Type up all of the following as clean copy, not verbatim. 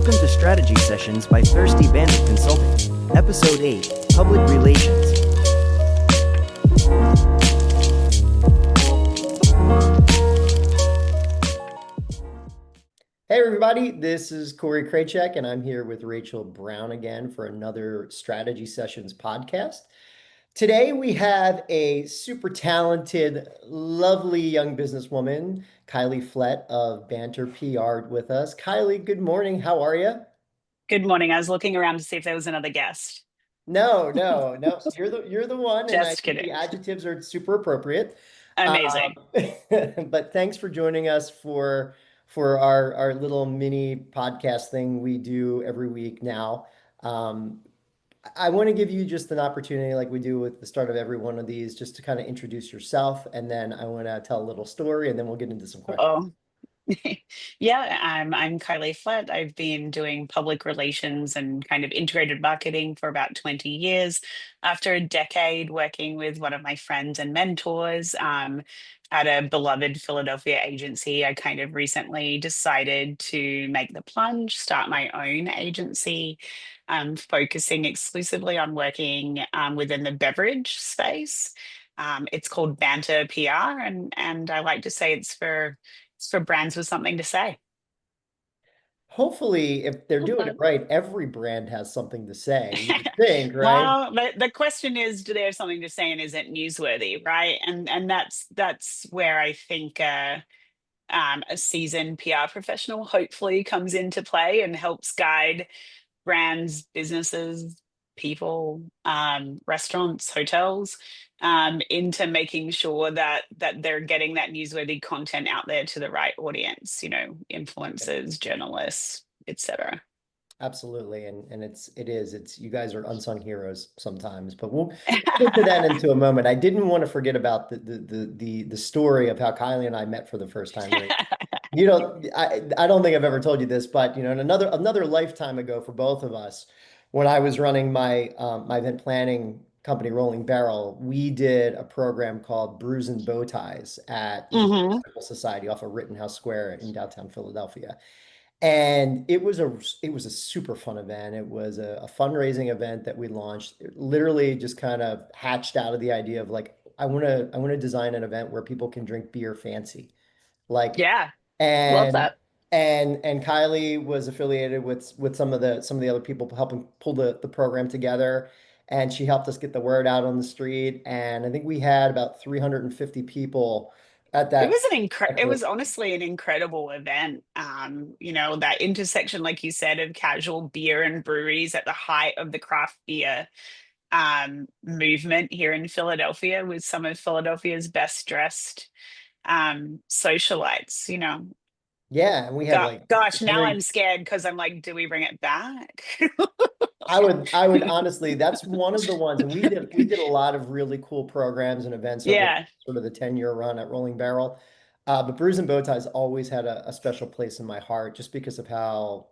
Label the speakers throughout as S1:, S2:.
S1: Welcome to Strategy Sessions by Thirsty Bandit Consulting, Episode 8, Public Relations.
S2: Hey everybody, this is Corey Kraychek, and I'm here with Rachel Brown again for another Strategy Sessions podcast. Today we have a super talented, lovely young businesswoman, Kylie Flett of Banter PR with us. Kylie, good morning. How are you?
S3: Good morning. I was looking around to see if there was another guest.
S2: No. You're the one, and I
S3: Just
S2: think the
S3: kidding.
S2: adjectives are super appropriate.
S3: Amazing.
S2: Um, but thanks for joining us for our little mini podcast thing we do every week now. Um, I want to give you just an opportunity, like we do with the start of every one of these, just to kind of introduce yourself, and then I want to tell a little story, and then we'll get into some questions.
S3: Oh, yeah. I'm Kylie Flett. I've been doing public relations and kind of integrated marketing for about 20 years. After a decade working with one of my friends and mentors at a beloved Philadelphia agency, I kind of recently decided to make the plunge, start my own agency, focusing exclusively on working within the beverage space. It's called Banter PR, and I like to say it's for brands with something to say.
S2: Hopefully, if they're doing it right, every brand has something to say. You would think, right?
S3: Well, the question is, do they have something to say and is it newsworthy, right? And that's where I think a seasoned PR professional hopefully comes into play and helps guide brands, businesses, people, restaurants, hotels, into making sure that they're getting that newsworthy content out there to the right audience, influencers, journalists, etc.
S2: Absolutely, and it's you guys are unsung heroes sometimes, but we'll get to that into a moment. I didn't want to forget about the story of how Kylie and I met for the first time. Right? I don't think I've ever told you this, but in another lifetime ago for both of us, when I was running my event planning company, Rolling Barrel, we did a program called Brews and Bow Ties at the
S3: Hmm.
S2: Society off of Rittenhouse Square in downtown Philadelphia. And it was a super fun event. It was a fundraising event that we launched. It literally just kind of hatched out of the idea of like, I want to design an event where people can drink beer fancy. Like,
S3: Yeah, love
S2: and
S3: that.
S2: and Kylie was affiliated with some of the other people helping pull the program together. And she helped us get the word out on the street. And I think we had about 350 people at
S3: It was
S2: that.
S3: it was honestly an incredible event. That intersection, like you said, of casual beer and breweries at the height of the craft beer movement here in Philadelphia with some of Philadelphia's best dressed socialites.
S2: Yeah, and we had like
S3: Gosh, now
S2: very
S3: I'm scared because I'm like, do we bring it back?
S2: I would honestly, that's one of the ones, and we did a lot of really cool programs and events over
S3: Yeah,
S2: sort of the 10-year run at Rolling Barrel. But Brews and Bow Ties always had a special place in my heart just because of how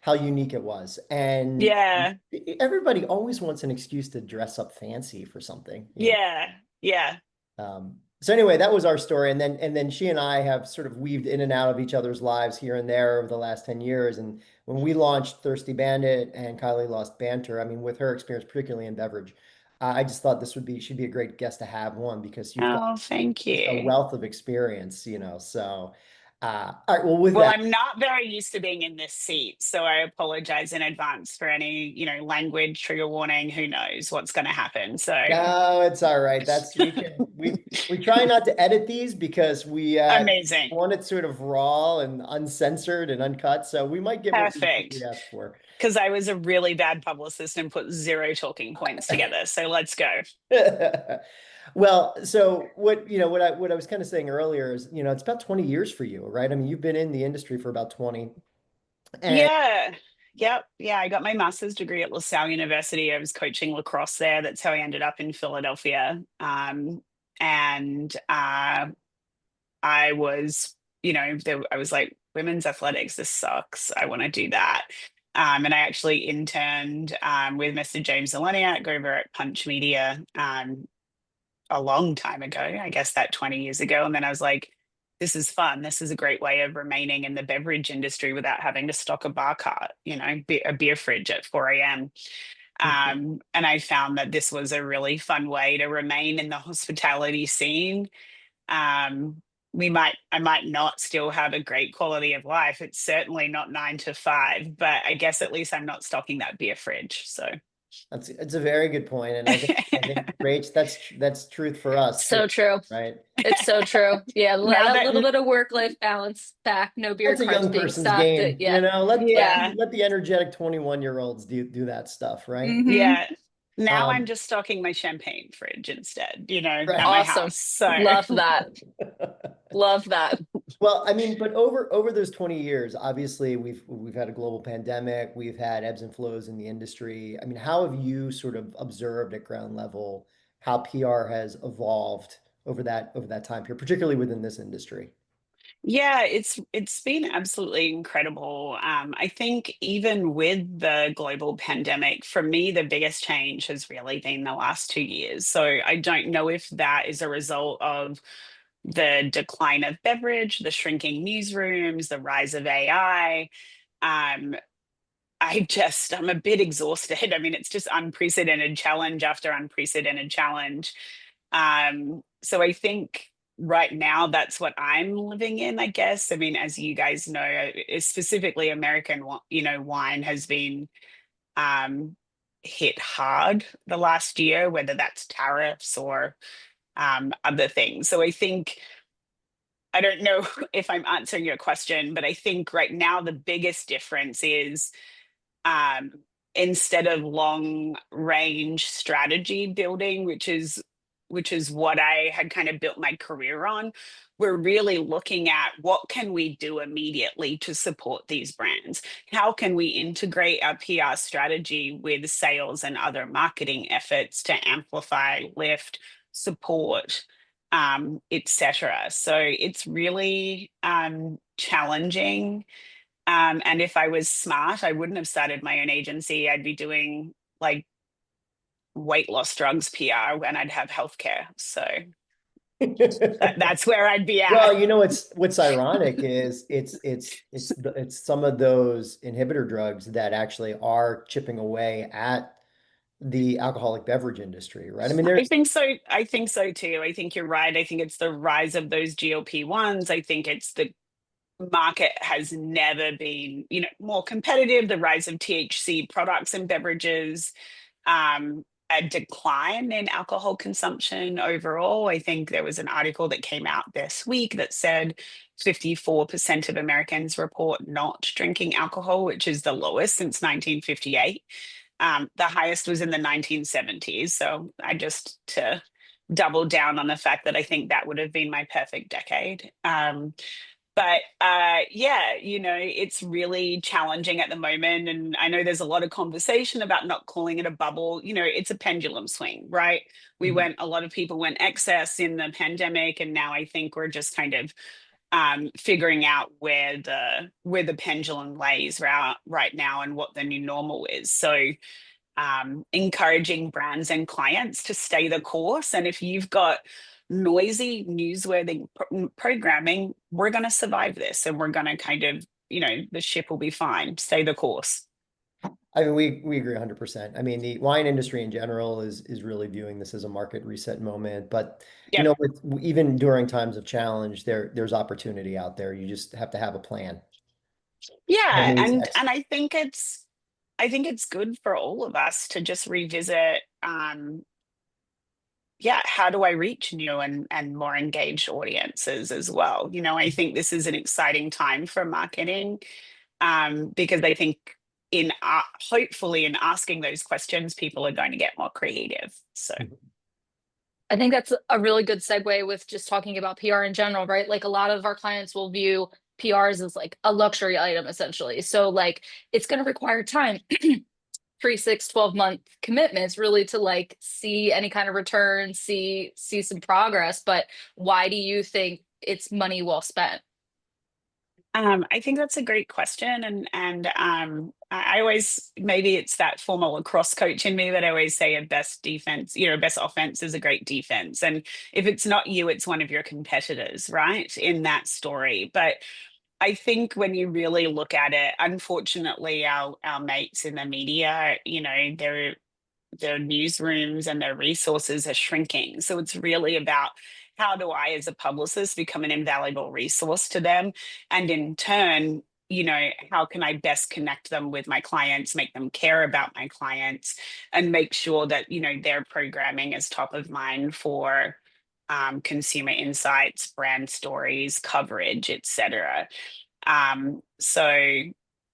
S2: unique it was. And
S3: yeah,
S2: everybody always wants an excuse to dress up fancy for something.
S3: yeah, yeah.
S2: So anyway, that was our story, and then she and I have sort of weaved in and out of each other's lives here and there over the last 10 years. And when we launched Thirsty Bandit and Kylie lost Banter, I mean, with her experience, particularly in beverage, I just thought she'd be a great guest to have one because you've got
S3: Oh, thank
S2: just a
S3: you.
S2: wealth of experience. So, all right, well, with
S3: Well,
S2: that,
S3: I'm not very used to being in this seat, so I apologize in advance for any, language trigger warning. Who knows what's going to happen? So
S2: no, it's all right. We try not to edit these because we
S3: amazing.
S2: want it sort of raw and uncensored and uncut. So we might get what we
S3: Perfect.
S2: asked for.
S3: Because I was a really bad publicist and put zero talking points together. So let's go.
S2: Well, so what I was kind of saying earlier is, it's about 20 years for you, right? I mean, you've been in the industry for about 20. And
S3: Yeah. Yep. Yeah. I got my master's degree at LaSalle University. I was coaching lacrosse there. That's how I ended up in Philadelphia. And I was, I was like, women's athletics, this sucks. I want to do that. And I actually interned with Mr. James Zeleniak over at Punch Media a long time ago, I guess that 20 years ago. And then I was like, this is fun. This is a great way of remaining in the beverage industry without having to stock a bar cart, a beer fridge at 4 a.m. And I found that this was a really fun way to remain in the hospitality scene. Um, I might not still have a great quality of life. It's certainly not 9 to 5, but I guess at least I'm not stocking that beer fridge. So
S2: It's a very good point, and I think Rach, that's truth for us too,
S4: So true.
S2: right?
S4: It's so true. Yeah,
S3: now
S4: that
S3: that,
S4: little bit of work-life balance back, no beer
S2: That's a
S4: carts
S2: young
S4: being
S2: person's
S4: stocked.
S2: game,
S4: Yeah.
S2: Let
S4: Yeah.
S2: let the energetic 21-year-olds do that stuff, right?
S4: Hmm.
S3: yeah, now I'm
S2: Um,
S3: just stocking my champagne fridge instead, at
S2: right.
S3: my
S4: Awesome.
S3: house. So
S4: Love that. Love that.
S2: Well, I mean, but over those 20 years, obviously we've had a global pandemic, we've had ebbs and flows in the industry. I mean, how have you sort of observed at ground level how PR has evolved over that time period, particularly within this industry?
S3: yeah, it's been absolutely incredible. I think even with the global pandemic, for me, the biggest change has really been the last 2 years. So I don't know if that is a result of the decline of beverage, the shrinking newsrooms, the rise of AI. Um, I'm a bit exhausted. I mean, it's just unprecedented challenge after unprecedented challenge. So I think right now that's what I'm living in, I guess. I mean, as you guys know, specifically American, wine has been um, hit hard the last year, whether that's tariffs or other things. So I think I don't know if I'm answering your question, but I think right now the biggest difference is um, instead of long range strategy building, which is what I had kind of built my career on, we're really looking at what can we do immediately to support these brands? How can we integrate our PR strategy with sales and other marketing efforts to amplify, lift, support, etc. So it's really challenging, and if I was smart, I wouldn't have started my own agency. I'd be doing like weight loss drugs PR when I'd have healthcare. So that's where I'd be at.
S2: Well, what's ironic is it's some of those inhibitor drugs that actually are chipping away at the alcoholic beverage industry, right? I mean,
S3: I
S2: there's
S3: think so. I think so too. I think you're right. I think it's the rise of those GLP-1s. I think it's the market has never been, more competitive. The rise of THC products and beverages, a decline in alcohol consumption overall. I think there was an article that came out this week that said 54% of Americans report not drinking alcohol, which is the lowest since 1958. The highest was in the 1970s. So I just to double down on the fact that I think that would have been my perfect decade. But yeah, it's really challenging at the moment. And I know there's a lot of conversation about not calling it a bubble. It's a pendulum swing, right? A lot of people went excess in the pandemic, and now I think we're just kind of figuring out where the pendulum lays right now and what the new normal is. So encouraging brands and clients to stay the course. And if you've got noisy, newsworthy programming, we're going to survive this, and we're going to kind of, the ship will be fine. Stay the course.
S2: I mean, we agree 100%. I mean, the wine industry in general is really viewing this as a market reset moment. But
S3: Yep.
S2: even during times of challenge, there's opportunity out there. You just have to have a plan. That
S3: Yeah,
S2: means
S3: and I think it's good for all of us to just revisit. Yeah, how do I reach new and more engaged audiences as well? I think this is an exciting time for marketing, because I think hopefully in asking those questions, people are going to get more creative. So
S4: I think that's a really good segue with just talking about PR in general, right? Like a lot of our clients will view PRs as like a luxury item essentially. So like it's going to require time, 3, 6, 12-month commitments really to like see any kind of return, see some progress. But why do you think it's money well spent?
S3: I think that's a great question, and I always, maybe it's that former lacrosse coach in me, but I always say a best defense, best offense is a great defense, and if it's not you, it's one of your competitors, right? In that story, but I think when you really look at it, unfortunately, our mates in the media, their newsrooms and their resources are shrinking. So it's really about how do I, as a publicist, become an invaluable resource to them? And in turn, how can I best connect them with my clients, make them care about my clients, and make sure that, their programming is top of mind for consumer insights, brand stories, coverage, etc. So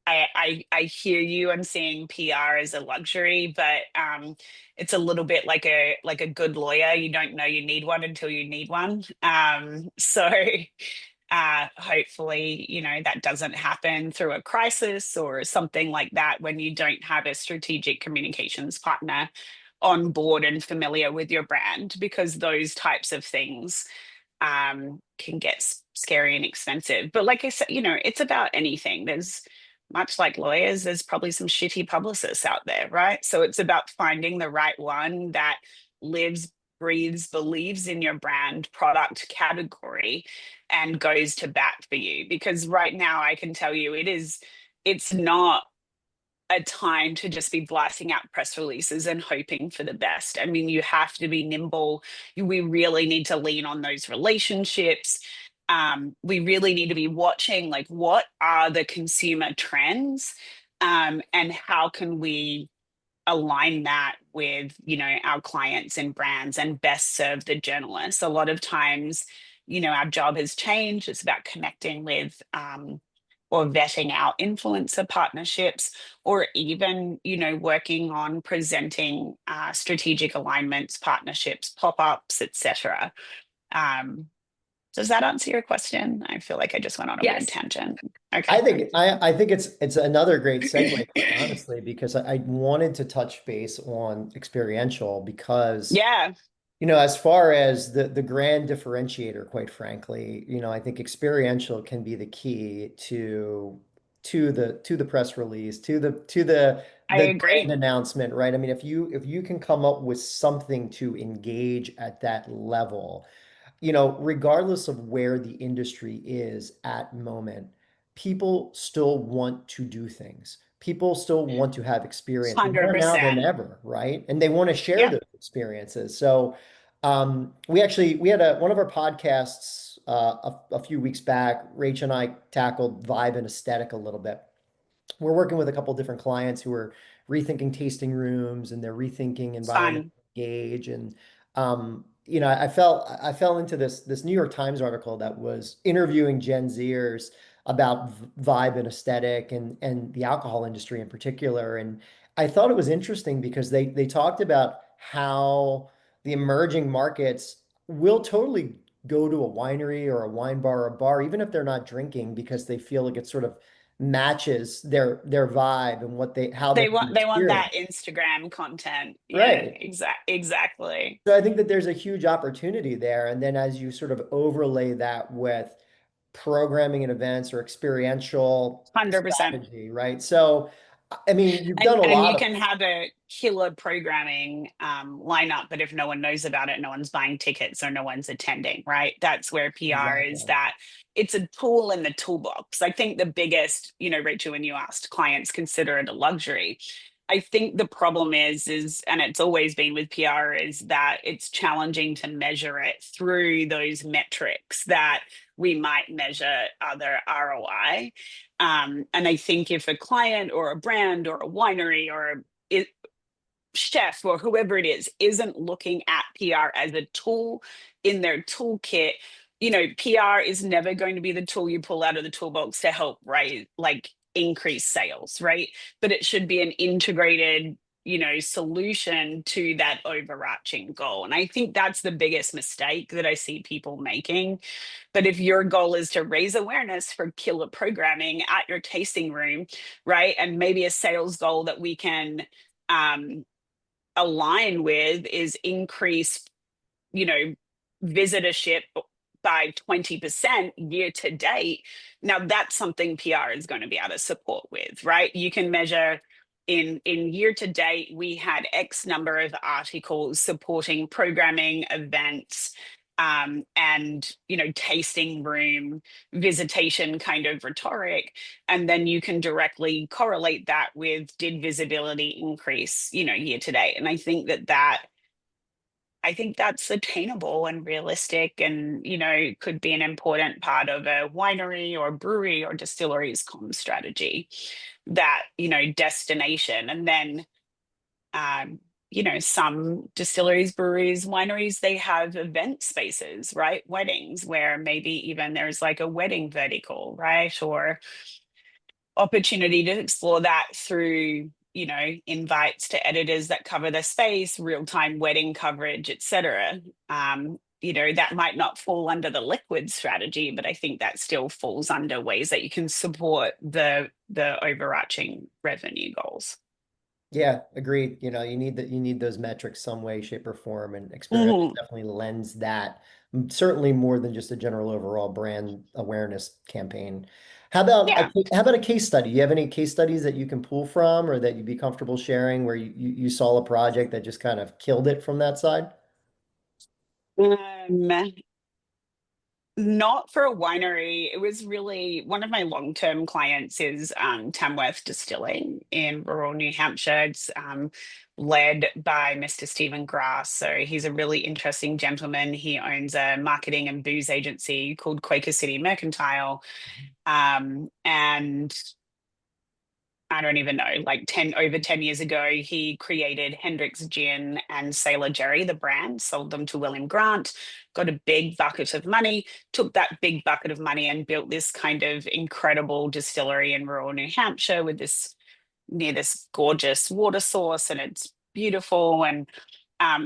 S3: I hear you. I'm seeing PR as a luxury, but it's a little bit like a good lawyer. You don't know you need one until you need one. So hopefully, that doesn't happen through a crisis or something like that when you don't have a strategic communications partner on board and familiar with your brand, because those types of things can get scary and expensive. But like I said, it's about anything. There's much like lawyers, there's probably some shitty publicists out there, right? So it's about finding the right one that lives, breathes, believes in your brand, product, category, and goes to bat for you. Because right now I can tell you it's not a time to just be blasting out press releases and hoping for the best. I mean, you have to be nimble. We really need to lean on those relationships. We really need to be watching, like, what are the consumer trends, and how can we align that with, our clients and brands and best serve the journalists. A lot of times, our job has changed. It's about connecting with or vetting out influencer partnerships, or even, working on presenting strategic alignments, partnerships, pop-ups, etc. Um, does that answer your question? I feel like I just went on a weird
S4: Yes.
S3: tangent. Okay.
S2: I think it's another great segue, quite honestly, because I wanted to touch base on experiential because,
S3: Yeah,
S2: as far as the grand differentiator, quite frankly, I think experiential can be the key to the press release,
S3: I
S2: the grand
S3: agree.
S2: announcement, right? I mean, if you can come up with something to engage at that level, regardless of where the industry is at moment, people still want to do things. People still want to have experience more now than
S3: 100%.
S2: ever, right? And they want to share
S3: Yeah,
S2: those experiences. So we had one of our podcasts a few weeks back. Rach and I tackled vibe and aesthetic a little bit. We're working with a couple different clients who are rethinking tasting rooms, and they're rethinking environment
S3: fun.
S2: engage. And I fell into this New York Times article that was interviewing Gen Zers about vibe and aesthetic, and the alcohol industry in particular. And I thought it was interesting because they talked about how the emerging markets will totally go to a winery or a wine bar or a bar, even if they're not drinking, because they feel like it sort of matches their vibe and how they
S3: They
S2: want
S3: want
S2: to
S3: they want that
S2: experience.
S3: Instagram content. Yeah,
S2: Right.
S3: exactly.
S2: So I think that there's a huge opportunity there. And then as you sort of overlay that with programming and events or experiential
S3: 100%.
S2: strategy, right? So, I mean, you've done
S3: And
S2: a
S3: you
S2: lot of,
S3: can have a killer programming lineup, but if no one knows about it, no one's buying tickets or no one's attending, right? That's where PR is,
S2: exactly.
S3: that it's a tool in the toolbox. I think the biggest, Rachel, when you asked clients consider it a luxury, I think the problem is, and it's always been with PR, is that it's challenging to measure it through those metrics that we might measure other ROI. And I think if a client or a brand or a winery or a chef or whoever it is isn't looking at PR as a tool in their toolkit, PR is never going to be the tool you pull out of the toolbox to help, right? Like, increase sales, right? But it should be an integrated, solution to that overarching goal. And I think that's the biggest mistake that I see people making. But if your goal is to raise awareness for killer programming at your tasting room, right? And maybe a sales goal that we can um, align with is increase, you know, visitorship by 20% year to date. Now that's something PR is going to be able to support with, right? You can measure in year to date, we had X number of articles supporting programming, events, and tasting room visitation kind of rhetoric, and then you can directly correlate that with, did visibility increase year to date? And I think that's attainable and realistic, and could be an important part of a winery or brewery or distillery's comm strategy, that destination. And then some distilleries, breweries, wineries, they have event spaces, right? Weddings, where maybe even there's like a wedding vertical, right? Or opportunity to explore that through invites to editors that cover the space, real-time wedding coverage, etc. That might not fall under the liquid strategy, but I think that still falls under ways that you can support the overarching revenue goals.
S2: Yeah, agreed. You need those metrics some way, shape, or form, and experience definitely lends that, certainly more than just a general overall brand awareness campaign. How about
S3: Yeah.
S2: how about a case study? Do you have any case studies that you can pull from, or that you'd be comfortable sharing, where you saw a project that just kind of killed it from that side?
S3: Not for a winery. It was really one of my long-term clients is Tamworth Distilling in rural New Hampshire. It's led by Mr. Stephen Grass. So he's a really interesting gentleman. He owns a marketing and booze agency called Quaker City Mercantile. And I don't even know, like over 10 years ago, he created Hendrick's Gin and Sailor Jerry, the brand, sold them to William Grant, got a big bucket of money, took that big bucket of money and built this kind of incredible distillery in rural New Hampshire with near this gorgeous water source, and it's beautiful. And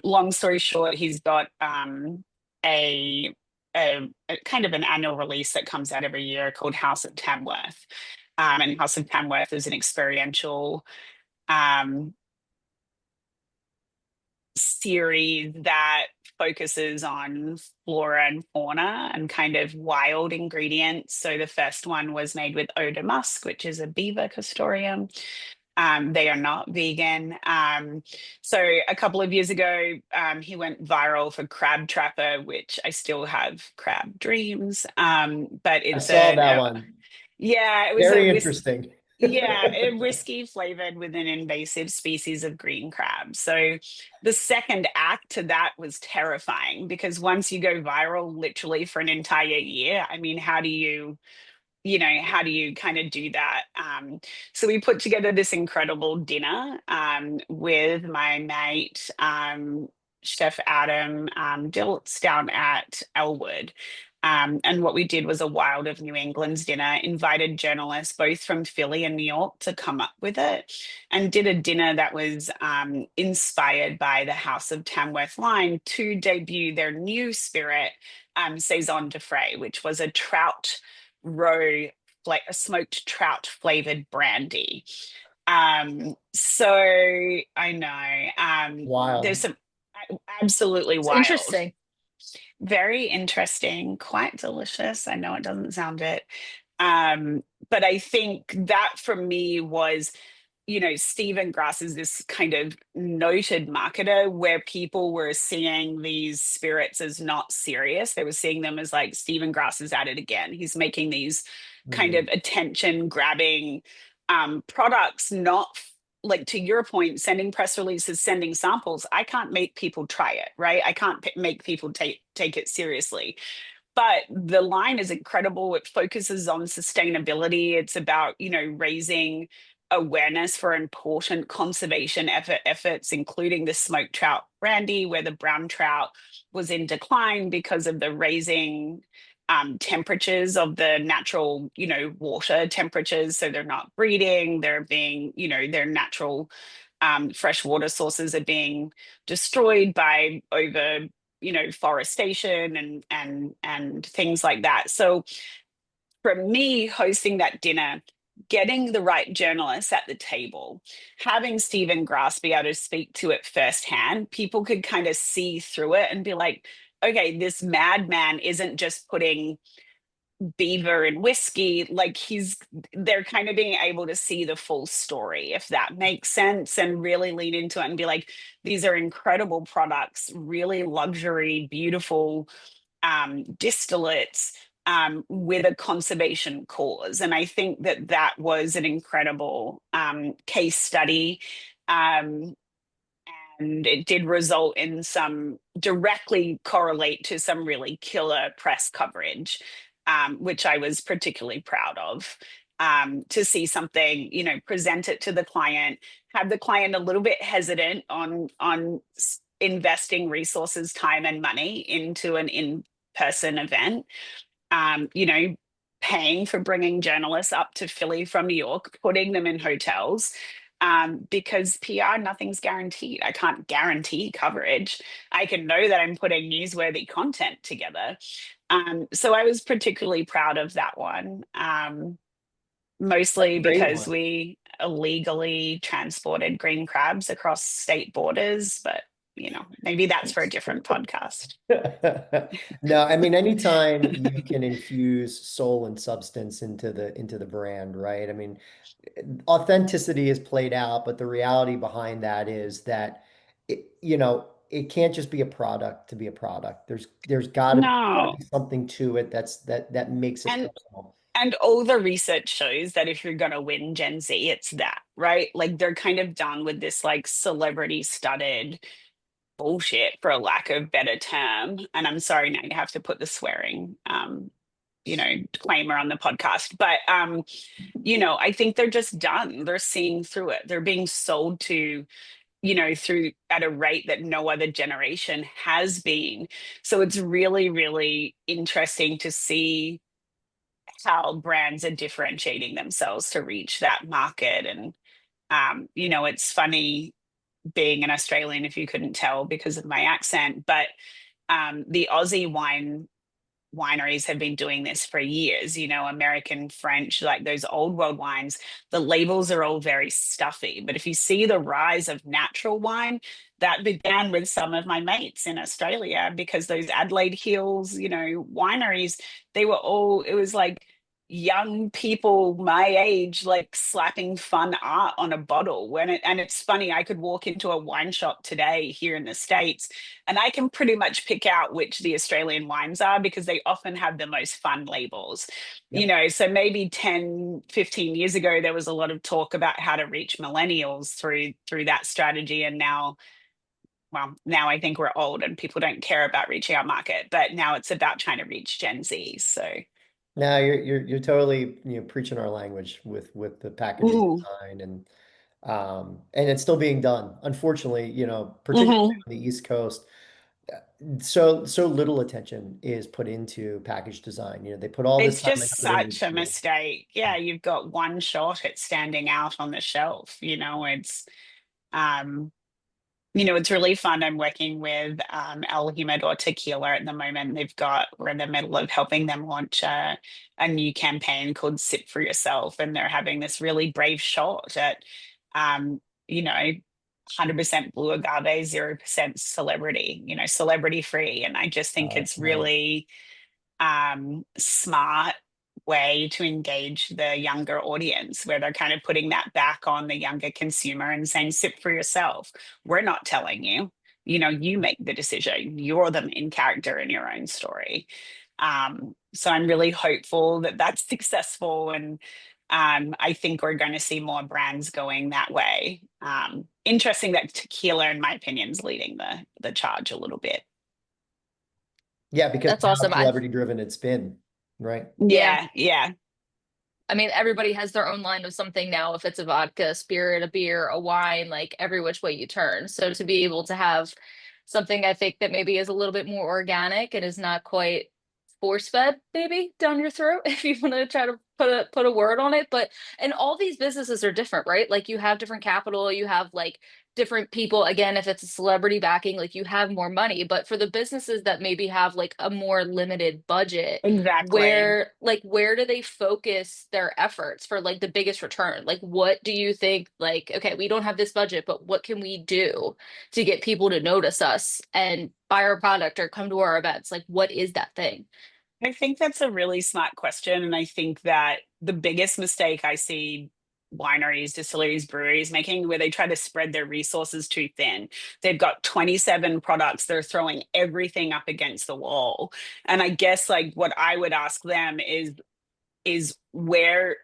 S3: long story short, he's got a kind of an annual release that comes out every year called House of Tamworth. And House of Tamworth is an experiential series that focuses on flora and fauna and kind of wild ingredients. So the first one was made with eau de musk, which is a beaver castoreum. They are not vegan. So a couple of years ago, he went viral for Crab Trapper, which I still have crab dreams. But
S2: I
S3: it's
S2: saw that one.
S3: Yeah, it was
S2: Very interesting.
S3: a whiskey flavored with an invasive species of green crab. So the second act to that was terrifying, because once you go viral literally for an entire year, I mean, how do you kind of do that? So we put together this incredible dinner with my mate, Chef Adam Diltz down at Elwood. And what we did was a Wild of New England's dinner, invited journalists both from Philly and New York to come up with it, and did a dinner that was inspired by the House of Tamworth line to debut their new spirit, Saison de Fray, which was a trout roe, like a smoked trout flavored brandy. So I know
S2: Wild.
S3: there's some absolutely
S4: It's
S3: wild.
S4: interesting.
S3: Very interesting, quite delicious. I know it doesn't sound it. But I think that for me was, Stephen Grass is this kind of noted marketer where people were seeing these spirits as not serious. They were seeing them as like, Stephen Grass is at it again. He's making these kind of attention grabbing products, not like, to your point, sending press releases, sending samples. I can't make people try it, right? I can't make people take it seriously. But the line is incredible. It focuses on sustainability. It's about, raising awareness for important conservation efforts, including the smoked trout brandy, where the brown trout was in decline because of the raising temperatures of the natural, water temperatures. So they're not breeding, they're being, their natural freshwater sources are being destroyed by over, forestation and things like that. So for me, hosting that dinner, getting the right journalists at the table, having Stephen Grass be able to speak to it firsthand, people could kind of see through it and be like, okay, this madman isn't just putting beaver and whiskey, like they're kind of being able to see the full story, if that makes sense, and really lean into it and be like, these are incredible products, really luxury, beautiful distillates, with a conservation cause. And I think that that was an incredible case study. Um, and it did result in some directly correlate to some really killer press coverage, which I was particularly proud of. To see something, you know, present it to the client, have the client a little bit hesitant on investing resources, time, and money into an in-person event. You know, paying for bringing journalists up to Philly from New York, putting them in hotels, because PR, nothing's guaranteed. I can't guarantee coverage. I can know that I'm putting newsworthy content together. So I was particularly proud of that one, mostly
S2: Great
S3: because
S2: one.
S3: we illegally transported green crabs across state borders. But, you know, maybe that's for a different podcast.
S2: No, I mean, anytime you can infuse soul and substance into the brand, right? I mean, authenticity is played out, but the reality behind that is that it can't just be a product to be a product. There's gotta
S3: No.
S2: be something to it that makes it
S3: And
S2: personal.
S3: And all the research shows that if you're going to win Gen Z, it's that, right? Like they're kind of done with this like celebrity studded bullshit, for a lack of better term. And I'm sorry, now you have to put the swearing, you know, disclaimer on the podcast. But, you know, I think they're just done. They're seeing through it. They're being sold to, you know, through at a rate that no other generation has been. So it's really, really interesting to see how brands are differentiating themselves to reach that market. And you know, it's funny being an Australian, if you couldn't tell because of my accent, but the Aussie wineries have been doing this for years, you know, American, French, like those old world wines, the labels are all very stuffy. But if you see the rise of natural wine, that began with some of my mates in Australia, because those Adelaide Hills, you know, wineries, they were all, it was like young people my age like slapping fun art on a bottle and it's funny, I could walk into a wine shop today here in the States and I can pretty much pick out which the Australian wines are because they often have the most fun labels.
S2: Yep.
S3: You know, so maybe 10, 15 years ago there was a lot of talk about how to reach millennials through that strategy, and now, well, now I think we're old and people don't care about reaching our market, but now it's about trying to reach Gen Z. So
S2: Now you're totally, preaching our language with the packaging
S3: ooh,
S2: design and it's still being done. Unfortunately, particularly
S3: mhm.
S2: on the East Coast, so little attention is put into package design. They put all this
S3: It's
S2: time and
S3: just
S2: effort into
S3: such a mistake. Yeah, you've got one shot at standing out on the shelf. Um, it's really fun. I'm working with El Jimador Tequila at the moment. We're in the middle of helping them launch a new campaign called Sip for Yourself. And they're having this really brave shot at, you know, 100% blue agave, 0% celebrity, celebrity free. And I just think it's
S2: That's nice.
S3: really smart way to engage the younger audience, where they're kind of putting that back on the younger consumer and saying, sip for yourself. We're not telling you, you make the decision. You're the main character in your own story. So I'm really hopeful that that's successful. And I think we're going to see more brands going that way. Interesting that tequila, in my opinion, is leading the charge a little bit.
S2: Yeah, because
S4: That's
S2: how
S4: awesome.
S2: celebrity driven it's been, right?
S4: Yeah.
S3: Yeah.
S4: I mean, everybody has their own line of something now. If it's a vodka, spirit, a beer, a wine, like every which way you turn. So to be able to have something, I think that maybe is a little bit more organic and is not quite force fed, maybe down your throat, if you want to try to put a word on it. But and all these businesses are different, right? Like you have different capital, you have like different people, again, if it's a celebrity backing, like you have more money, but for the businesses that maybe have like a more limited budget,
S3: Exactly.
S4: where do they focus their efforts for like the biggest return? Like what do you think, like, okay, we don't have this budget, but what can we do to get people to notice us and buy our product or come to our events? Like what is that thing?
S3: I think that's a really smart question. And I think that the biggest mistake I see wineries, distilleries, breweries making, where they try to spread their resources too thin. They've got 27 products, they're throwing everything up against the wall. And I guess like what I would ask them is where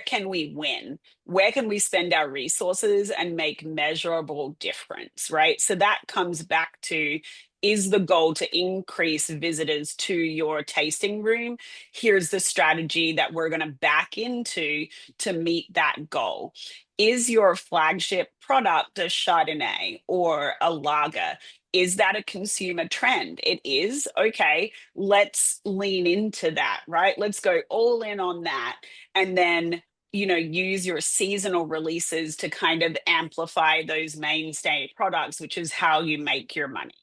S3: can we win? Where can we spend our resources and make measurable difference, right? So that comes back to, is the goal to increase visitors to your tasting room? Here's the strategy that we're going to back into to meet that goal. Is your flagship product a Chardonnay or a lager? Is that a consumer trend? It is. Okay, let's lean into that, right? Let's go all in on that. And then, use your seasonal releases to kind of amplify those mainstay products, which is how you make your money.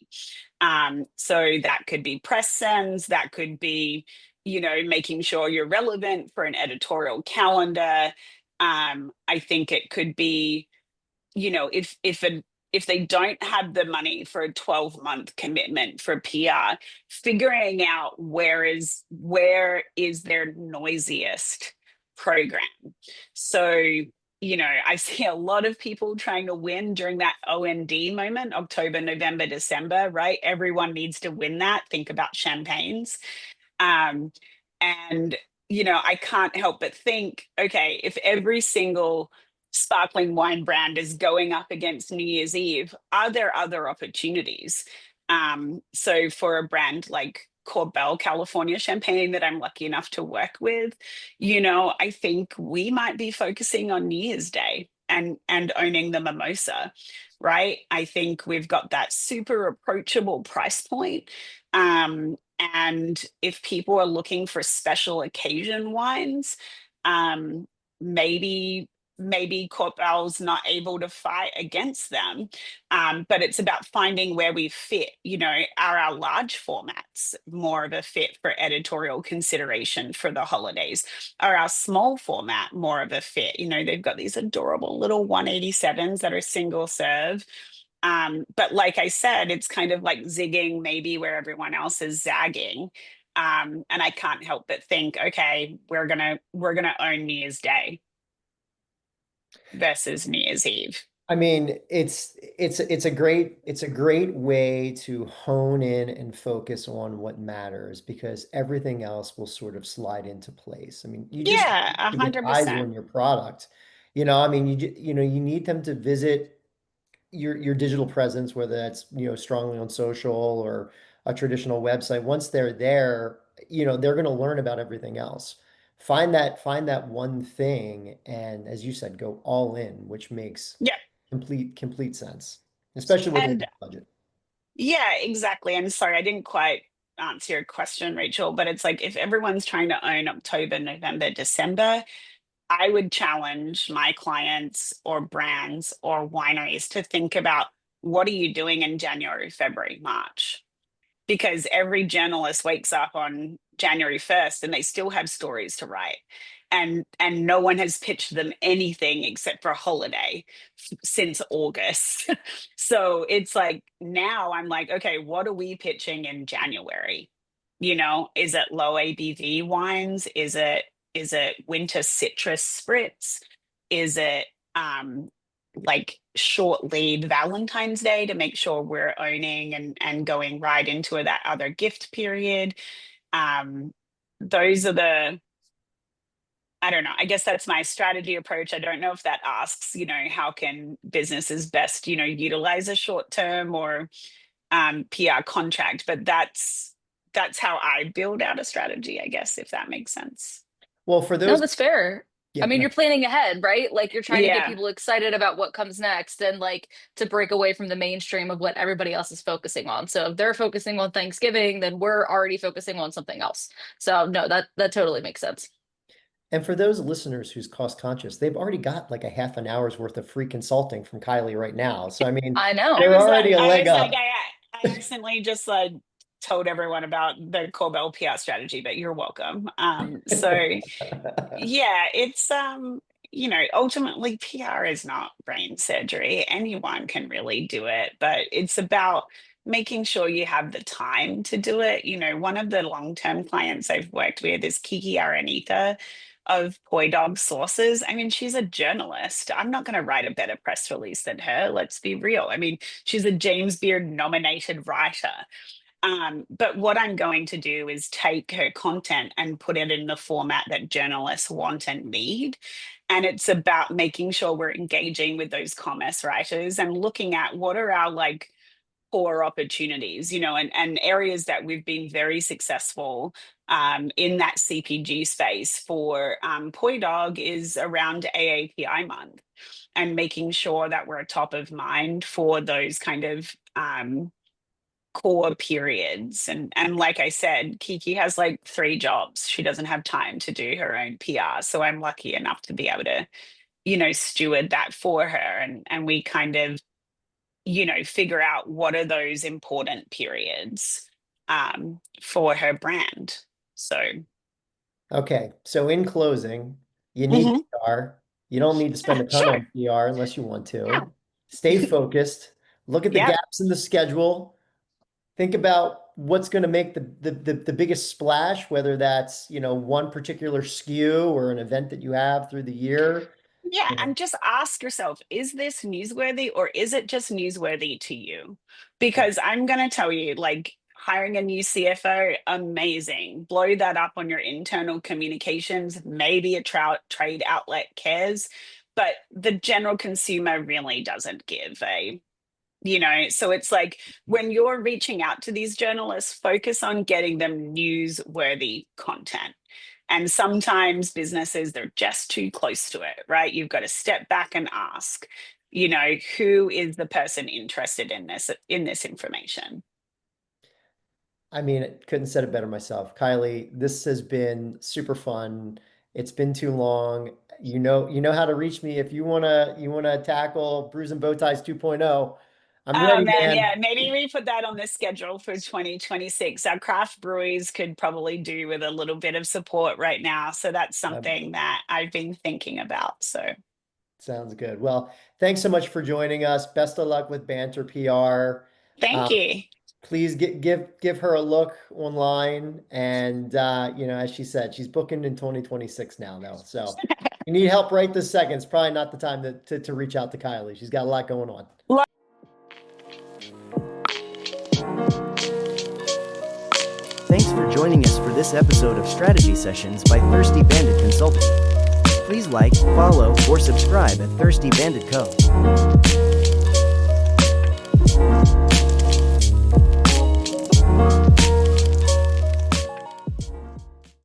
S3: So that could be press sends, that could be, making sure you're relevant for an editorial calendar. I think it could be, if they don't have the money for a 12-month commitment for PR, figuring out where is their noisiest program. So, I see a lot of people trying to win during that OND moment, October, November, December, right? Everyone needs to win that. Think about champagnes. Um, and, I can't help but think, okay, if every single sparkling wine brand is going up against New Year's Eve, are there other opportunities? So for a brand like Corbel California Champagne that I'm lucky enough to work with, I think we might be focusing on New Year's Day and owning the mimosa, right? I think we've got that super approachable price point. And if people are looking for special occasion wines, um, maybe Corbel's not able to fight against them. But it's about finding where we fit. Are our large formats more of a fit for editorial consideration for the holidays? Are our small format more of a fit? They've got these adorable little 187s that are single serve. But like I said, it's kind of like zigging maybe where everyone else is zagging. And I can't help but think, okay, we're gonna own New Year's Day versus New Year's Eve.
S2: I mean, it's a great way to hone in and focus on what matters, because everything else will sort of slide into place. I mean, you just
S3: Yeah,
S2: need to get eyes
S3: 100%.
S2: on your product. I mean, you need them to visit your digital presence, whether that's, strongly on social or a traditional website. Once they're there, they're going to learn about everything else. Find that one thing, and as you said, go all in, which makes
S3: Yeah.
S2: complete sense, especially with a
S3: And
S2: limited budget.
S3: yeah, exactly. And sorry, I didn't quite answer your question, Rachel, but it's like if everyone's trying to own October, November, December, I would challenge my clients or brands or wineries to think about, what are you doing in January, February, March? Because every journalist wakes up on January 1st and they still have stories to write. And no one has pitched them anything except for a holiday since August. So it's like now I'm like, okay, what are we pitching in January? Is it low ABV wines? Is it winter citrus spritz? Is it like short lead Valentine's Day to make sure we're owning and going right into that other gift period? Those are I don't know. I guess that's my strategy approach. I don't know if that asks, how can businesses best, utilize a short term or PR contract, but that's how I build out a strategy, I guess, if that makes sense.
S2: Well, for
S4: No,
S2: those,
S4: that's fair. I
S2: yeah,
S4: mean,
S2: no,
S4: you're planning ahead, right? Like you're trying to get
S3: Yeah.
S4: people excited about what comes next and like to break away from the mainstream of what everybody else is focusing on. So if they're focusing on Thanksgiving, then we're already focusing on something else. So no, that totally makes sense.
S2: And for those listeners who's cost conscious, they've already got like a half an hour's worth of free consulting from Kylie right now. So I mean,
S4: I know.
S2: they're already a leg up.
S3: I accidentally just told everyone about the Corbell PR strategy, but you're welcome. So yeah, it's ultimately PR is not brain surgery. Anyone can really do it, but it's about making sure you have the time to do it. One of the long-term clients I've worked with is Kiki Aranita of Poi Dog Sources. I mean, she's a journalist. I'm not going to write a better press release than her. Let's be real. I mean, she's a James Beard nominated writer. But what I'm going to do is take her content and put it in the format that journalists want and need. And it's about making sure we're engaging with those commerce writers and looking at what are our core opportunities, and areas that we've been very successful in that CPG space for Poi Dog is around AAPI month and making sure that we're top of mind for those kind of core periods. And like I said, Kiki has 3 jobs. She doesn't have time to do her own PR. So I'm lucky enough to be able to, steward that for her. And we kind of, figure out what are those important periods for her brand. So.
S2: Okay. So in closing, you need PR. You don't need to spend a ton on PR unless you want to.
S3: Yeah.
S2: Stay focused. Look at the gaps in the schedule. Think about what's going to make the biggest splash, whether that's, one particular SKU or an event that you have through the year.
S3: Yeah, and just ask yourself, is this newsworthy or is it just newsworthy to you? Because I'm going to tell you, hiring a new CFO, amazing. Blow that up on your internal communications. Maybe a trade outlet cares, but the general consumer really doesn't give a. So it's when you're reaching out to these journalists, focus on getting them newsworthy content. And sometimes businesses, they're just too close to it, right? You've got to step back and ask, who is the person interested in this information?
S2: I mean, I couldn't said it better myself. Kylie, this has been super fun. It's been too long. You know how to reach me if you wanna tackle Brews and Bowties 2.0. I'm ready, man.
S3: Yeah, maybe we put that on the schedule for 2026. Our craft breweries could probably do with a little bit of support right now. So that's something that I've been thinking about. So
S2: sounds good. Well, thanks so much for joining us. Best of luck with Banter PR.
S3: Thank you.
S2: Please give her a look online. And as she said, she's booking in 2026 now, though. So you need help right this second. It's probably not the time to reach out to Kylie. She's got a lot going on.
S1: Thanks for joining us for this episode of Strategy Sessions by Thirsty Bandit Consulting. Please like, follow, or subscribe at Thirsty Bandit Co.